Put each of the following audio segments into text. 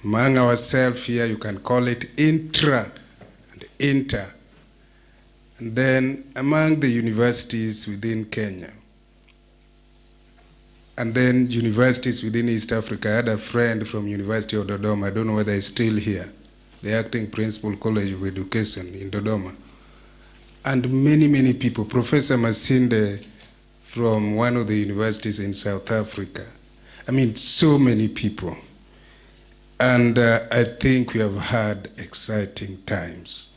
Among ourselves here, you can call it intra and inter. And then among the universities within Kenya. And then universities within East Africa. I had a friend from University of Dodoma, I don't know whether he's still here, the acting principal College of Education in Dodoma. And many, many people, Professor Masinde from one of the universities in South Africa. I mean, so many people. And I think we have had exciting times.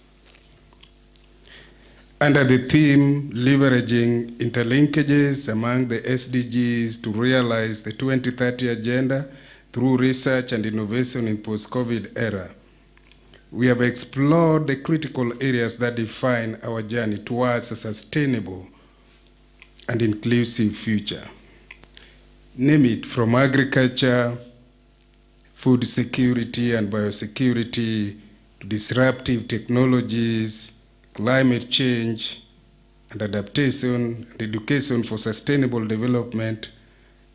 Under the theme, leveraging interlinkages among the SDGs to realize the 2030 agenda through research and innovation in post-COVID era, we have explored the critical areas that define our journey towards a sustainable and inclusive future. Name it, from agriculture, food security and biosecurity, to disruptive technologies, climate change and adaptation, and education for sustainable development.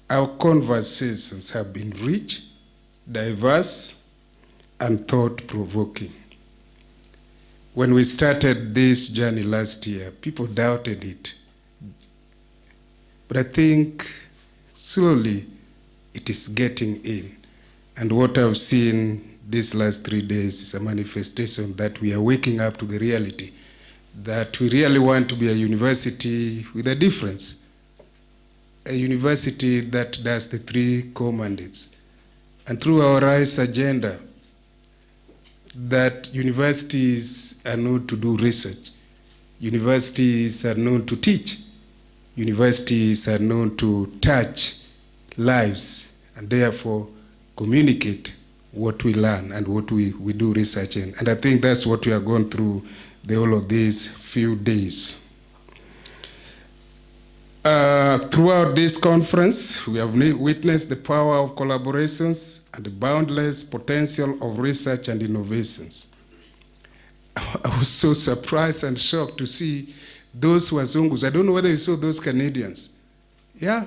Our conversations have been rich, diverse, and thought-provoking. When we started this journey last year, people doubted it. But I think slowly it is getting in. And what I've seen these last 3 days is a manifestation that we are waking up to the reality that we really want to be a university with a difference. A university that does the 3 core mandates. And through our RISE agenda, that universities are known to do research. Universities are known to teach. Universities are known to touch lives and therefore communicate what we learn and what we do research in. And I think that's what we are going through the whole of these few days. Throughout this conference, we have witnessed the power of collaborations and the boundless potential of research and innovations. I was so surprised and shocked to see those Wazungus. I don't know whether you saw those Canadians. Yeah,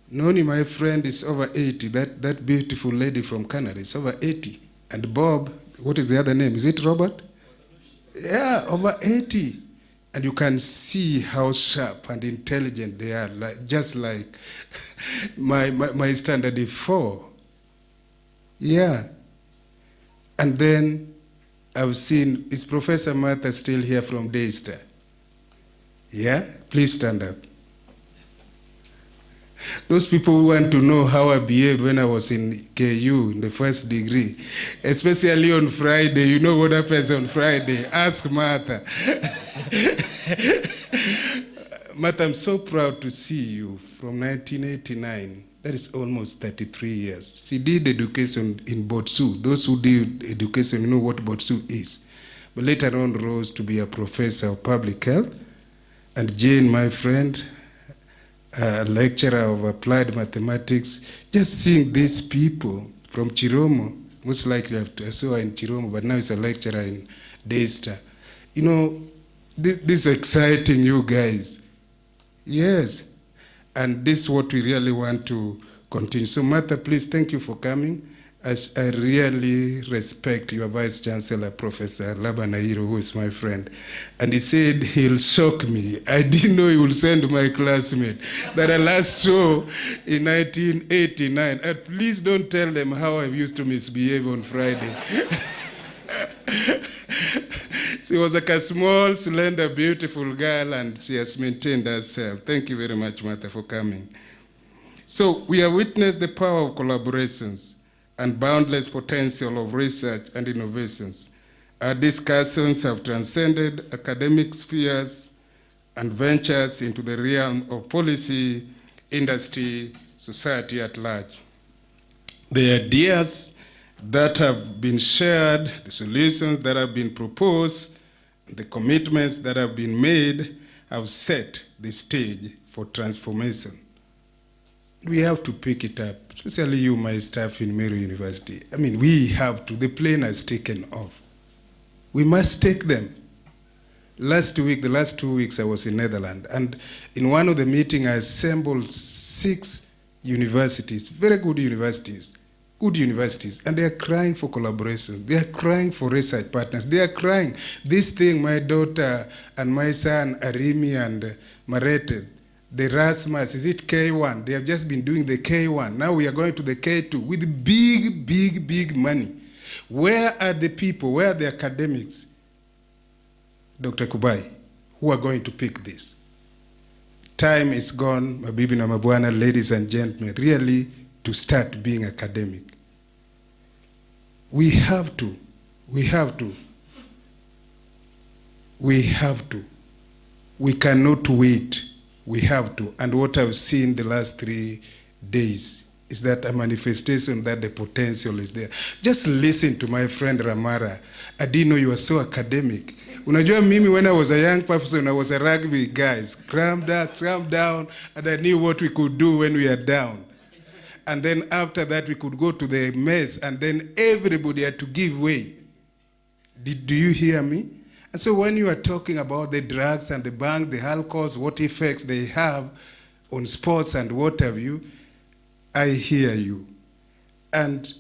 Noni, my friend, is over 80. That beautiful lady from Canada is over 80. And Bob, what is the other name? Is it Robert? Yeah, over 80. And you can see how sharp and intelligent they are, just like my standard 4. Yeah. And then I've seen, is Professor Martha still here from Daystar? Yeah? Please stand up. Those people who want to know how I behaved when I was in KU in the first degree, especially on Friday. You know what happens on Friday? Ask Martha. Martha, I'm so proud to see you from 1989. That is almost 33 years. She did education in Botsu. Those who did education know what Botsu is. But later on rose to be a professor of public health. And Jane, my friend, a lecturer of applied mathematics, just seeing these people from Chiromo, most likely I saw her in Chiromo, but now he's a lecturer in Daystar. You know, this is exciting, you guys. Yes. And this is what we really want to continue. So Martha, please, thank you for coming. I really respect your Vice Chancellor, Professor Labanairo, who is my friend. And he said he'll shock me. I didn't know he would send my classmate that I last saw in 1989. And please don't tell them how I used to misbehave on Friday. She was like a small, slender, beautiful girl, and she has maintained herself. Thank you very much, Martha, for coming. So we have witnessed the power of collaborations and boundless potential of research and innovations. Our discussions have transcended academic spheres and ventures into the realm of policy, industry, society at large. The ideas that have been shared, the solutions that have been proposed, the commitments that have been made have set the stage for transformation. We have to pick it up, especially you, my staff in Meru University. I mean, we have to. The plane has taken off. We must take them. Last week, the last 2 weeks, I was in Netherlands, and in one of the meetings, I assembled 6 universities, very good universities, good universities, and they are crying for collaborations. They are crying for research partners. They are crying. This thing, my daughter and my son, Arimi and Marete, the Erasmus, is it K1? They have just been doing the K1. Now we are going to the K2 with big money. Where are the people, where are the academics, Dr. Kubai, who are going to pick this? Time is gone, mabibi na mabwana, ladies and gentlemen, really to start being academic. We have to. We cannot wait. We have to. And what I've seen the last 3 days is that a manifestation that the potential is there. Just listen to my friend Ramara. I didn't know you were so academic. Unajua mimi, when I was a young person, I was a rugby guy. Crammed down, and I knew what we could do when we are down. And then after that, we could go to the mess, and then everybody had to give way. Do you hear me? And so when you are talking about the drugs and the bang, the alcohols, what effects they have on sports and what have you, I hear you. And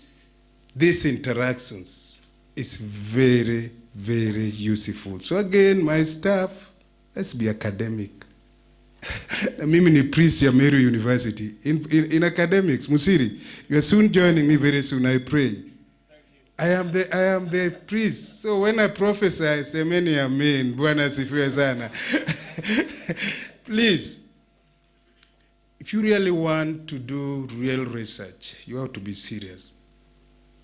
these interactions is very useful. So again, my staff, let's be academic. Mimi ni priest ya Meru University. In academics, Musiri, you are soon joining me very soon, I pray. I am the priest. So when I prophesy, I say many amen. Bwana sifiwe sana. Please, if you really want to do real research, you have to be serious.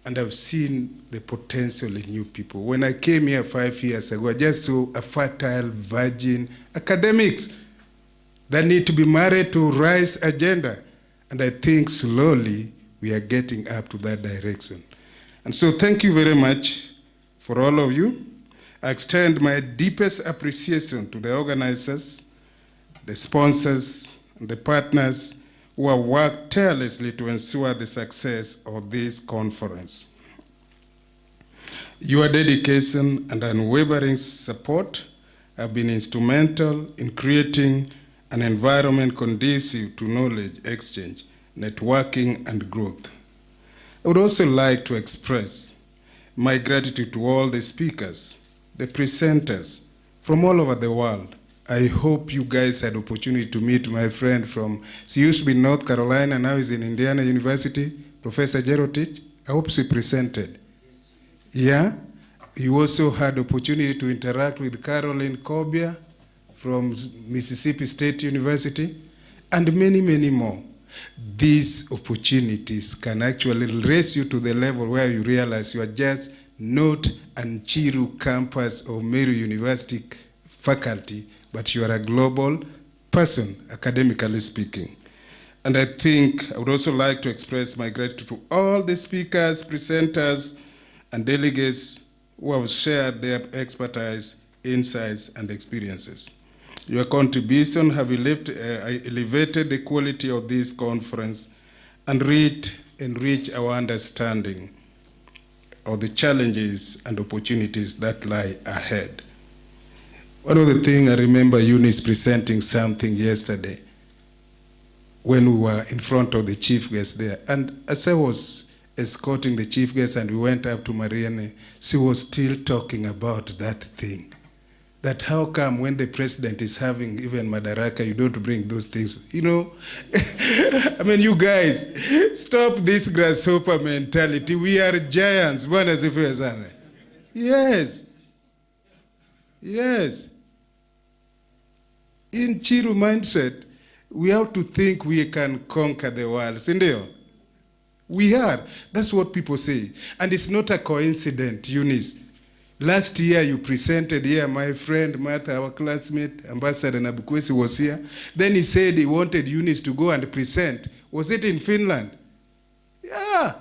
And I've seen the potential in you people. When I came here 5 years ago, I just saw a fertile, virgin academics that need to be married to RISE agenda. And I think slowly we are getting up to that direction. And so thank you very much for all of you. I extend my deepest appreciation to the organizers, the sponsors, and the partners who have worked tirelessly to ensure the success of this conference. Your dedication and unwavering support have been instrumental in creating an environment conducive to knowledge exchange, networking, and growth. I would also like to express my gratitude to all the speakers, the presenters from all over the world. I hope you guys had opportunity to meet my friend from, she used to be in North Carolina, now he's in Indiana University, Professor Jerotich. I hope she presented. Yeah? You also had opportunity to interact with Caroline Kobia from Mississippi State University, and many more. These opportunities can actually raise you to the level where you realize you are just not an Chiru campus or Meru University faculty, but you are a global person, academically speaking. And I think I would also like to express my gratitude to all the speakers, presenters, and delegates who have shared their expertise, insights, and experiences. Your contribution have elevated the quality of this conference and enrich our understanding of the challenges and opportunities that lie ahead. One of the things I remember Eunice presenting something yesterday when we were in front of the chief guest there. And as I was escorting the chief guest and we went up to Marianne, she was still talking about that thing. That how come when the president is having even Madaraka, you don't bring those things? You know, I mean, you guys, stop this grasshopper mentality. We are giants. Yes. Yes. In Chiru mindset, we have to think we can conquer the world. Sindio? We are. That's what people say. And it's not a coincidence, Eunice. Last year you presented here, my friend Martha, our classmate, Ambassador Nabukwesi was here. Then he said he wanted Eunice to go and present. Was it in Finland? Yeah.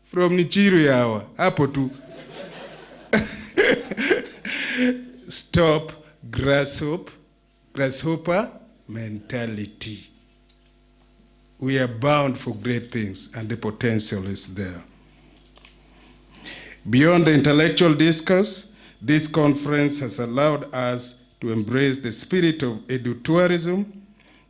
From Nichiru yawa, hapo tu. Stop grasshopper mentality. We are bound for great things, and the potential is there. Beyond the intellectual discourse, this conference has allowed us to embrace the spirit of edutourism,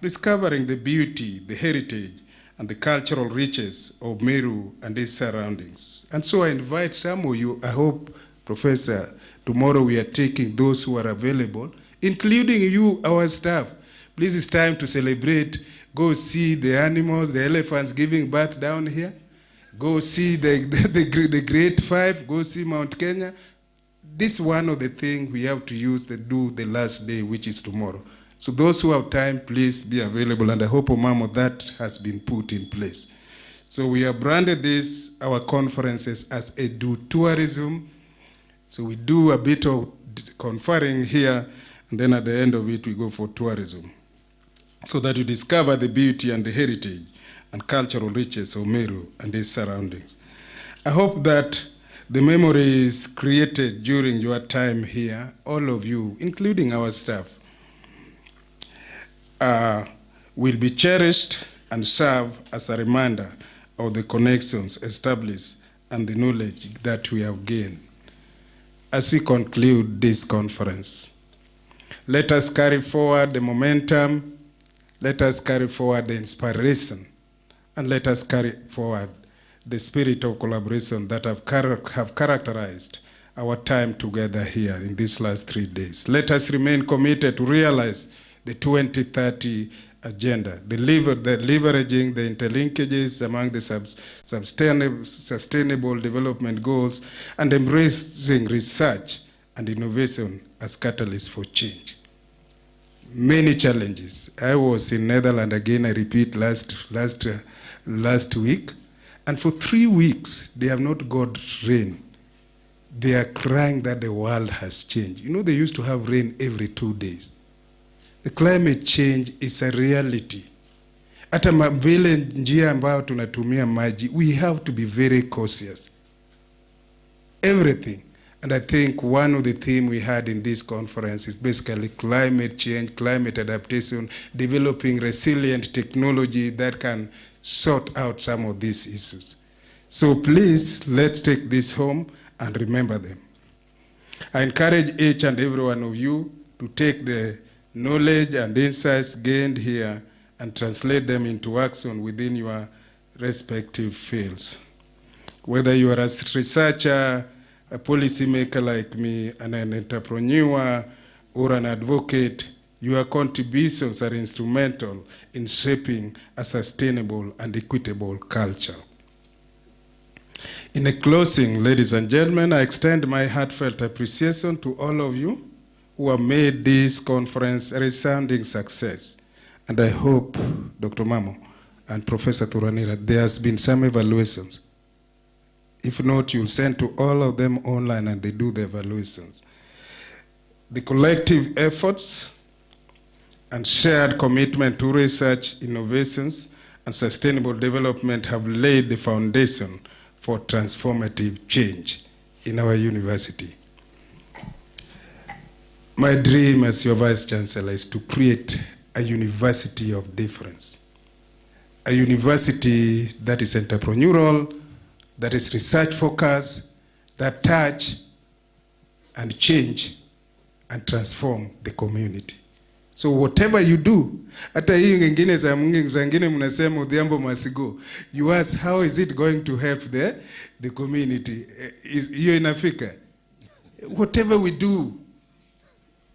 discovering the beauty, the heritage, and the cultural riches of Meru and its surroundings. And so I invite some of you, I hope, Professor, tomorrow we are taking those who are available, including you, our staff. Please, it's time to celebrate. Go see the animals, the elephants giving birth down here. Go see the Great Five. Go see Mount Kenya. This is one of the things we have to use to do the last day, which is tomorrow. So those who have time, please be available. And I hope, Omamo, that has been put in place. So we have branded this, our conferences, as Edu Tourism. So we do a bit of conferring here, and then at the end of it, we go for tourism, so that you discover the beauty and the heritage and cultural riches of Meru and its surroundings. I hope that the memories created during your time here, all of you, including our staff, will be cherished and serve as a reminder of the connections established and the knowledge that we have gained. As we conclude this conference, let us carry forward the momentum, let us carry forward the inspiration, and let us carry forward the spirit of collaboration that have characterized our time together here in these last 3 days. Let us remain committed to realize the 2030 agenda, the leveraging the interlinkages among the sustainable development goals, and embracing research and innovation as catalysts for change. Many challenges. I was in Netherlands again, I repeat, last week, and for 3 weeks they have not got rain. They are crying that the world has changed. You know, they used to have rain every 2 days. The climate change is a reality. Hata vile njia ambayo tunatumia maji, we have to be very cautious. Everything. And I think one of the themes we had in this conference is basically climate change, climate adaptation, developing resilient technology that can sort out some of these issues. So please, let's take this home and remember them. I encourage each and every one of you to take the knowledge and insights gained here and translate them into action within your respective fields. Whether you are a researcher, a policymaker like me, and an entrepreneur, or an advocate, your contributions are instrumental in shaping a sustainable and equitable culture. In a closing, ladies and gentlemen, I extend my heartfelt appreciation to all of you who have made this conference a resounding success. And I hope, Dr. Mamo and Professor Thuranira, there has been some evaluations. If not, you'll send to all of them online and they do the evaluations. The collective efforts and shared commitment to research, innovations, and sustainable development have laid the foundation for transformative change in our university. My dream as your Vice Chancellor is to create a university of difference. A university that is entrepreneurial, that is research focused, that touch and change and transform the community. So whatever you do, hata hii ngine zangine mnasema Odhiambo must go. You ask, how is it going to help the community? Hiyo inafika. Whatever we do,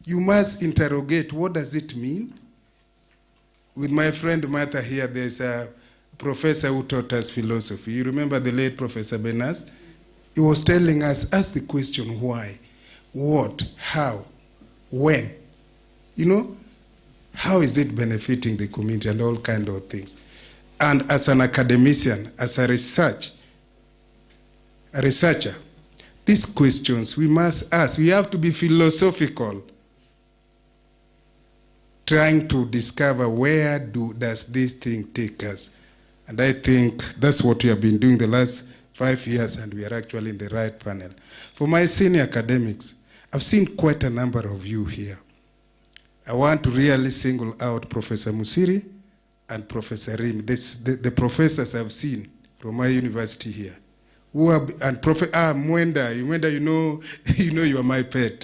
you must interrogate, what does it mean? With my friend Martha here, there's a professor who taught us philosophy. You remember the late Professor Benas? He was telling us, ask the question why, what, how, when. You know, how is it benefiting the community and all kinds of things. And as an academician, as a researcher, these questions we must ask. We have to be philosophical, trying to discover where does this thing take us. And I think that's what we have been doing the last 5 years, and we are actually in the right panel. For my senior academics, I've seen quite a number of you here. I want to really single out Professor Musiri and Professor Rim. The professors I've seen from my university here. Who are, and Mwenda, you know you are my pet.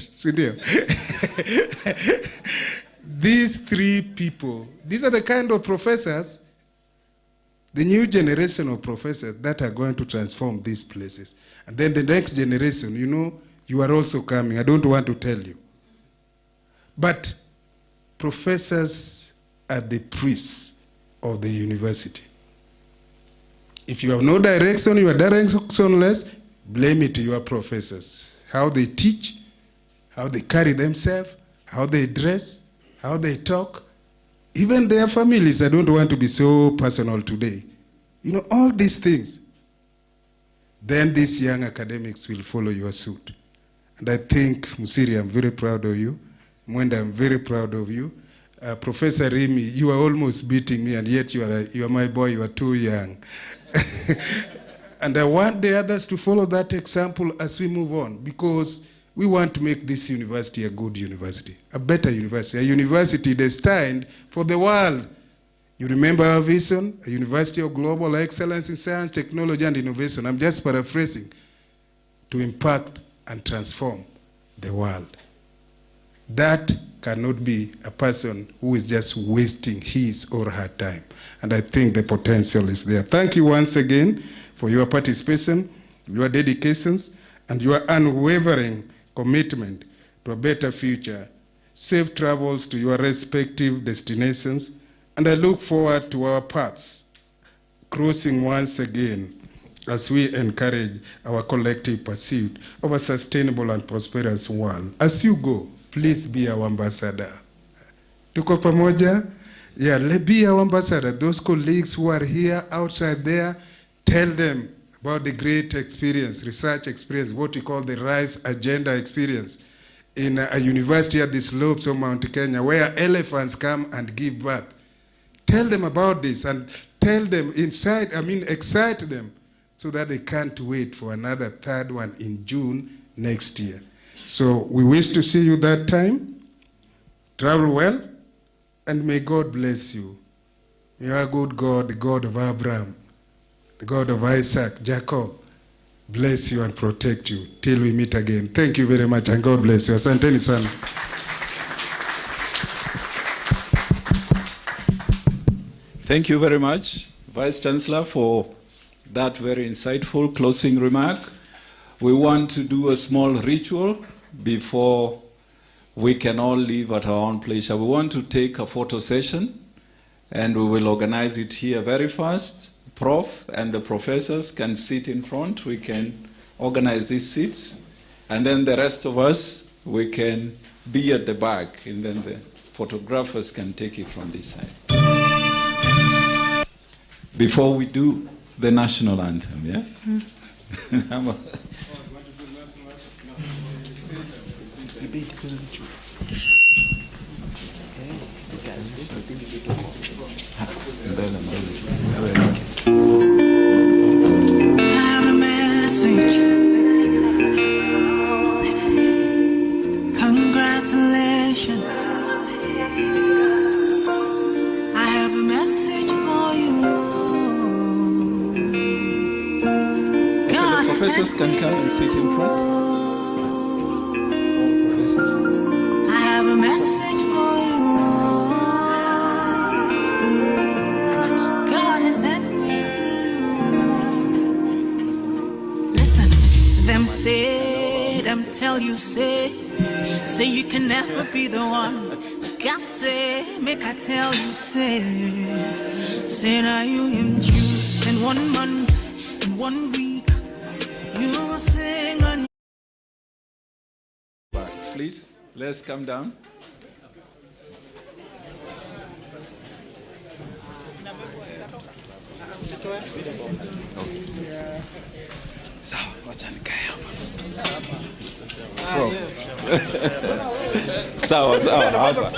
These three people, these are the kind of professors The new generation of professors that are going to transform these places. And then the next generation, you know, you are also coming. I don't want to tell you. But professors are the priests of the university. If you have no direction, you are directionless, blame it to your professors. How they teach, how they carry themselves, how they dress, how they talk, even their families. I don't want to be so personal today. You know, all these things. Then these young academics will follow your suit. And I think, Musiri, I'm very proud of you. Mwenda, I'm very proud of you. Professor Rimi, you are almost beating me, and yet you are my boy, you are too young. And I want the others to follow that example as we move on, because we want to make this university a good university, a better university, a university destined for the world. You remember our vision, a university of global excellence in science, technology, and innovation. I'm just paraphrasing, to impact and transform the world. That cannot be a person who is just wasting his or her time. And I think the potential is there. Thank you once again for your participation, your dedications, and your unwavering commitment to a better future. Safe travels to your respective destinations, and I look forward to our paths crossing once again as we encourage our collective pursuit of a sustainable and prosperous world. As you go, please be our ambassador. Tuko pamoja? Yeah, be our ambassador. Those colleagues who are here, outside there, tell them about the great experience, research experience, what we call the RISE agenda experience in a university at the slopes of Mount Kenya, where elephants come and give birth. Tell them about this and tell them excite them so that they can't wait for another third one in June next year. So we wish to see you that time. Travel well, and may God bless you. May our good God, the God of Abraham, the God of Isaac, Jacob, bless you and protect you till we meet again. Thank you very much, and God bless you. Asanteni sana. Thank you very much, Vice Chancellor, for that very insightful closing remark. We want to do a small ritual before we can all leave at our own pleasure. We want to take a photo session, and we will organize it here very fast. Prof and the professors can sit in front. We can organize these seats, and then the rest of us, we can be at the back, and then the photographers can take it from this side. Before we do the national anthem, yeah? Congratulations. I have a message for you. God, the professors can come and sit in front. All professors. I have a message for you. God has sent me to you. Listen, them say, them tell you say you can never be the one. But God say, make I tell you say now you him choose in 1 month, in 1 week, you will sing on. Please, let's come down. Sawa, wacha nikae hapa. Sawa, hapa.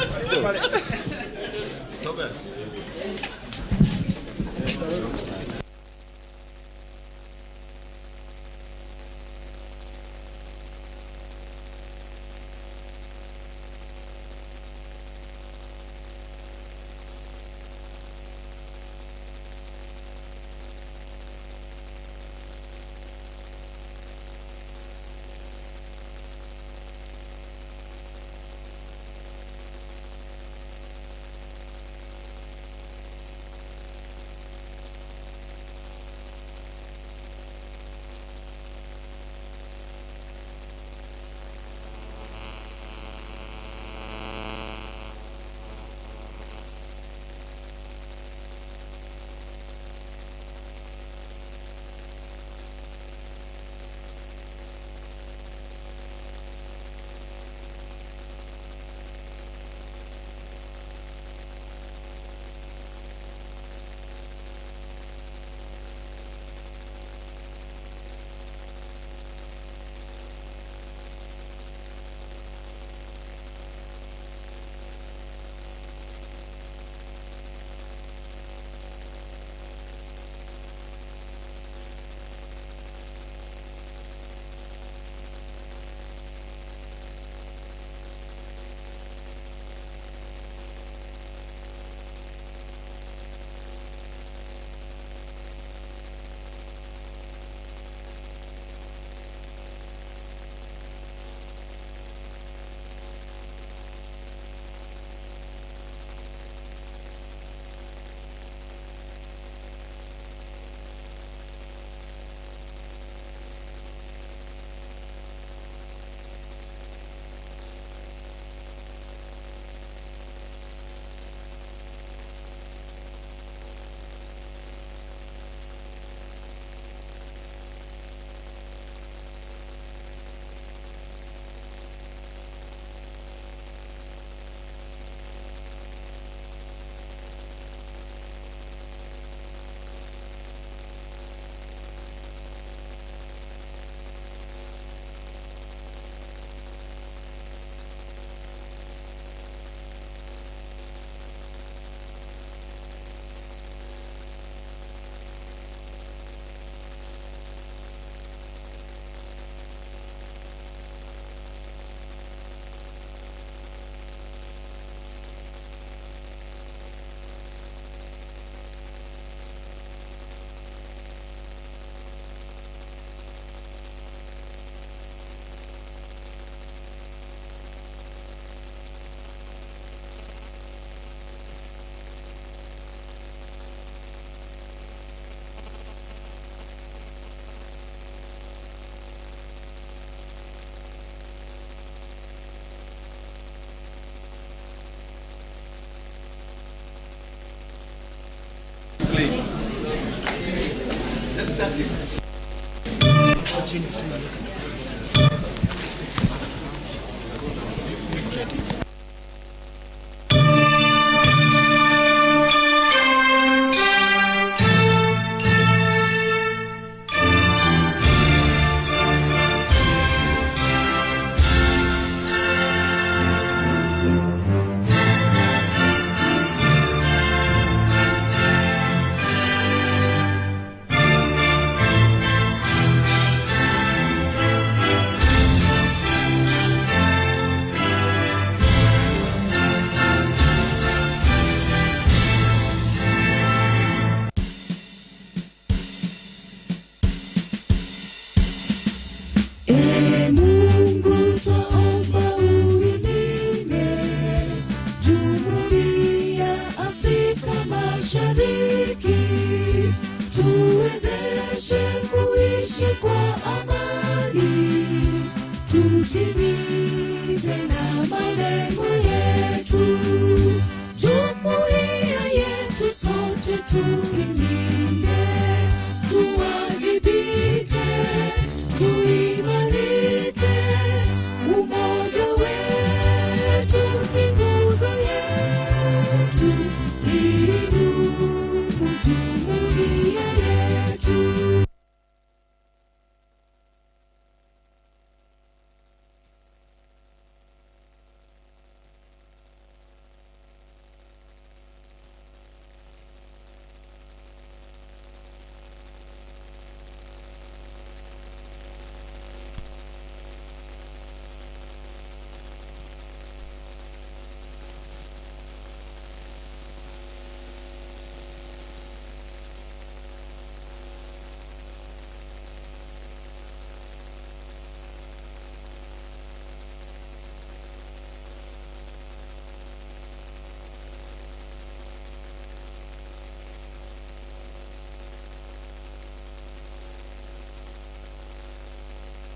tuwajibike,